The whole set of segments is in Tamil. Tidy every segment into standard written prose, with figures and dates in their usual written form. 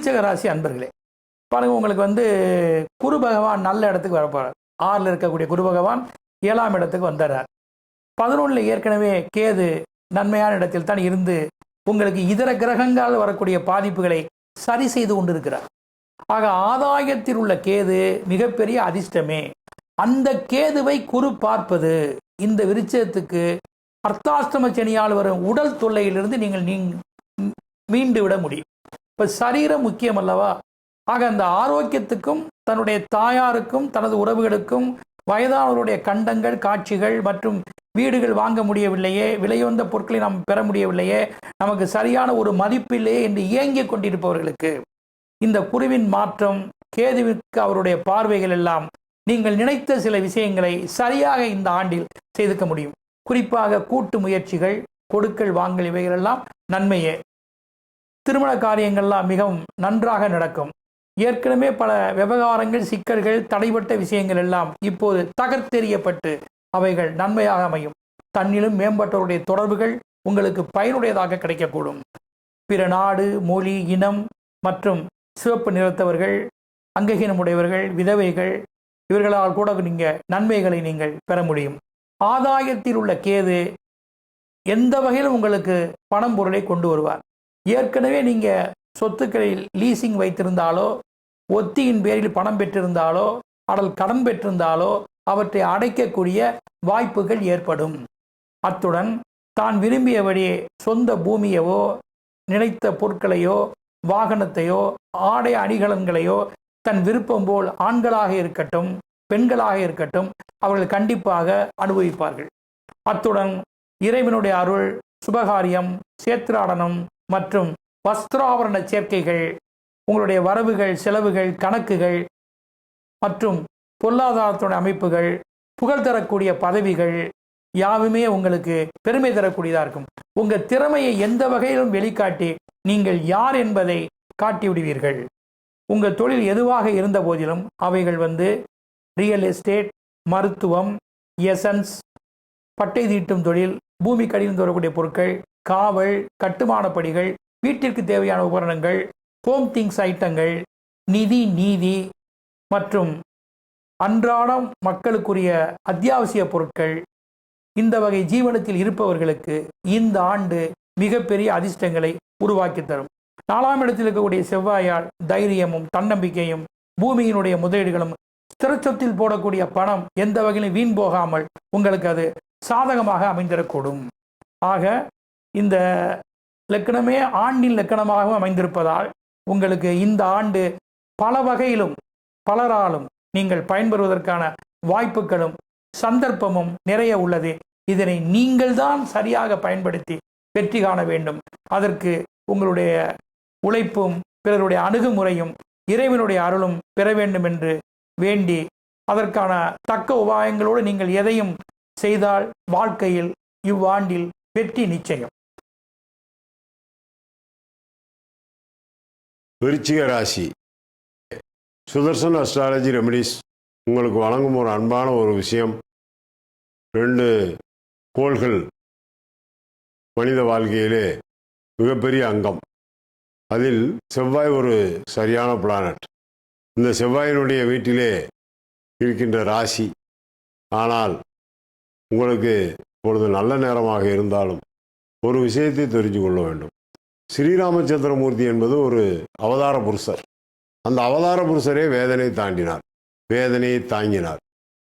விருச்சிக ராசி அன்பர்களே, பாருங்க, உங்களுக்கு குரு பகவான் நல்ல இடத்துக்கு வரப்போறார். 6ல் இருக்கக்கூடிய குரு பகவான் 7ஆம் இடத்துக்கு வந்துடுறார். 11ல் ஏற்கனவே கேது நன்மையான இடத்தில் தான் இருந்து உங்களுக்கு இதர கிரகங்களால் வரக்கூடிய பாதிப்புகளை சரி செய்து கொண்டிருக்கிறார். ஆக ஆதாயத்தில் உள்ள கேது மிகப்பெரிய அதிர்ஷ்டமே. அந்த கேதுவை குரு பார்ப்பது இந்த விருச்சத்துக்கு அர்த்தாஷ்டம சனியால் வரும் உடல் தொல்லையிலிருந்து நீங்கள் மீண்டு விட முடியும். இப்போ சரீரம் முக்கியம் அல்லவா? ஆக அந்த ஆரோக்கியத்துக்கும் தன்னுடைய தாயாருக்கும் தனது உறவுகளுக்கும் வயதானவருடைய கண்டங்கள், காட்சிகள் மற்றும் வீடுகள் வாங்க முடியவில்லையே, விலையுந்த பொருட்களை நாம் பெற முடியவில்லையே, நமக்கு சரியான ஒரு மதிப்பில்லையே என்று இயங்கிக் கொண்டிருப்பவர்களுக்கு இந்த குருவின் மாற்றம், கேதுவிற்கு அவருடைய பார்வைகள் எல்லாம் நீங்கள் நினைத்த சில விஷயங்களை சரியாக இந்த ஆண்டில் செய்துக்க முடியும். குறிப்பாக கூட்டு முயற்சிகள், கொடுக்கல் வாங்கல், இவைகளெல்லாம் நன்மையே. திருமண காரியங்கள்லாம் மிகவும் நன்றாக நடக்கும். ஏற்கனவே பல விவகாரங்கள், சிக்கல்கள், தடைப்பட்ட விஷயங்கள் எல்லாம் இப்போது தகர்த்தெறியப்பட்டு அவைகள் நன்மையாக அமையும். தன்னிலும் மேம்பட்டவருடைய தொடர்புகள் உங்களுக்கு பயனுடையதாக கிடைக்கக்கூடும். பிற நாடு, மொழி, இனம் மற்றும் சிவப்பு நிறத்தவர்கள், அங்ககீனமுடையவர்கள், விதவைகள், இவர்களால் கூட நன்மைகளை நீங்கள் பெற முடியும். ஆதாயத்தில் உள்ள கேது எந்த வகையிலும் உங்களுக்கு பணம் பொருளை கொண்டு வருவார். ஏற்கனவே நீங்கள் சொத்துக்களில் லீசிங் வைத்திருந்தாலோ, ஒத்தியின் பேரில் பணம் பெற்றிருந்தாலோ, அல்லது கடன் பெற்றிருந்தாலோ அவற்றை அடைக்கக்கூடிய வாய்ப்புகள் ஏற்படும். அத்துடன் தான் விரும்பியபடியே சொந்த பூமியவோ, நினைத்த பொருட்களையோ, வாகனத்தையோ, ஆடை அணிகலன்களையோ தன் விருப்பம் போல் ஆண்களாக இருக்கட்டும், பெண்களாக இருக்கட்டும், அவர்கள் கண்டிப்பாக அனுபவிப்பார்கள். அத்துடன் இறைவனுடைய அருள், சுபகாரியம், சேத்திராடனம் மற்றும் வஸ்திராபரண சேர்க்கைகள், உங்களுடைய வரவுகள், செலவுகள், கணக்குகள் மற்றும் பொருளாதாரத்துடைய அமைப்புகள், புகழ் தரக்கூடிய பதவிகள் யாவுமே உங்களுக்கு பெருமை தரக்கூடியதாக இருக்கும். உங்கள் திறமையை எந்த வகையிலும் வெளிக்காட்டி நீங்கள் யார் என்பதை காட்டிவிடுவீர்கள். உங்கள் தொழில் எதுவாக இருந்த போதிலும் அவைகள் ரியல் எஸ்டேட், மருத்துவம், எசன்ஸ், பட்டை தீட்டும் தொழில், பூமி கடிந்து வரக்கூடிய பொருட்கள், காவல், கட்டுமான பணிகள், வீட்டிற்கு தேவையான உபகரணங்கள், ஹோம் திங்ஸ் ஐட்டங்கள், நிதி, நீதி மற்றும் அன்றாடம் மக்களுக்குரிய அத்தியாவசிய பொருட்கள், இந்த வகை ஜீவனத்தில் இருப்பவர்களுக்கு இந்த ஆண்டு மிகப்பெரிய அதிர்ஷ்டங்களை உருவாக்கி தரும். 4ஆம் இடத்தில் இருக்கக்கூடிய செவ்வாயால் தைரியமும் தன்னம்பிக்கையும், பூமியினுடைய முதலீடுகளும், ஸ்திரச்சொத்தில் போடக்கூடிய பணம் எந்த வகையிலும் வீண் போகாமல் உங்களுக்கு அது சாதகமாக அமைந்திடக்கூடும். ஆக இந்த லக்கணமே ஆண்டின் லக்கணமாகவும் அமைந்திருப்பதால் உங்களுக்கு இந்த ஆண்டு பல வகையிலும் பலராலும் நீங்கள் பயன்பெறுவதற்கான வாய்ப்புகளும் சந்தர்ப்பமும் நிறைய உள்ளது. இதனை நீங்கள் தான் சரியாக பயன்படுத்தி வெற்றி காண வேண்டும். அதற்கு உங்களுடைய உழைப்பும் பிறருடைய அணுகுமுறையும் இறைவனுடைய அருளும் பெற வேண்டும் என்று வேண்டி, அதற்கான தக்க உபாயங்களோடு நீங்கள் எதையும் செய்தால் வாழ்க்கையில் இவ்வாண்டில் வெற்றி நிச்சயம். விருச்சிக ராசி சுதர்சன் அஸ்ட்ராலஜி ரெமடிஸ் உங்களுக்கு வழங்கும் ஒரு அன்பான ஒரு விஷயம். 2 கோள்கள் மனித வாழ்க்கையிலே மிகப்பெரிய அங்கம். அதில் செவ்வாய் ஒரு சரியான பிளானட். இந்த செவ்வாயினுடைய வீட்டிலே இருக்கின்ற ராசி. ஆனால் உங்களுக்கு இப்பொழுது நல்ல நேரமாக இருந்தாலும் ஒரு விஷயத்தை தெரிஞ்சு கொள்ள வேண்டும். ஸ்ரீராமச்சந்திரமூர்த்தி என்பது ஒரு அவதார புருஷர். அந்த அவதார புருஷரே வேதனை தாண்டினார், வேதனையை தாங்கினார்,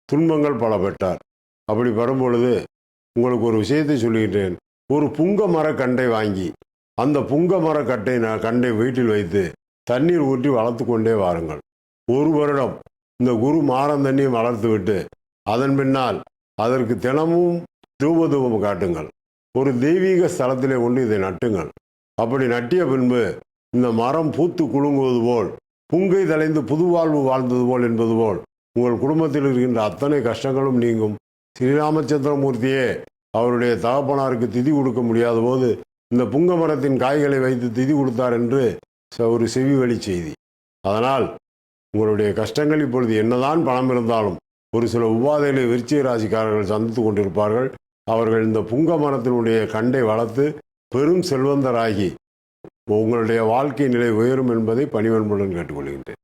துன்பங்கள் பல பெற்றார். அப்படி வரும்பொழுது உங்களுக்கு ஒரு விஷயத்தை சொல்லுகின்றேன். ஒரு புங்க மர கண்டை வாங்கி அந்த புங்க மர கண்டை வீட்டில் வைத்து தண்ணீர் ஊற்றி வளர்த்து கொண்டே வாருங்கள். 1 வருடம் இந்த குரு மாரம் தண்ணியை வளர்த்து விட்டு அதன் பின்னால் அதற்கு தினமும் தூபம் காட்டுங்கள். ஒரு தெய்வீக ஸ்தலத்திலே கொண்டு இதை நட்டுங்கள். அப்படி நட்டிய பின்பு இந்த மரம் பூத்து குலுங்குவது போல், புங்கை தலைந்து புதுவாழ்வு வாழ்ந்தது போல் என்பது போல் உங்கள் குடும்பத்தில் இருக்கின்ற அத்தனை கஷ்டங்களும் நீங்கும். ஸ்ரீராமச்சந்திரமூர்த்தியே அவருடைய தகப்பனாருக்கு திதி கொடுக்க முடியாத போது இந்த புங்க மரத்தின் காய்களை வைத்து திதி கொடுத்தார் என்று ஒரு செவி வழி செய்தி. அதனால் உங்களுடைய கஷ்டங்கள் இப்பொழுது என்னதான் பணம் இருந்தாலும் ஒரு சில உபாதைகளை விருச்சிக ராசிக்காரர்கள் சந்தித்து கொண்டிருப்பார்கள். அவர்கள் இந்த புங்க மரத்தினுடைய கண்டை வளர்த்து பெரும் செல்வந்தராகி உங்களுடைய வாழ்க்கை நிலை உயரும் என்பதை பணிவன்புடன் கேட்டுக்கொள்கின்றேன்.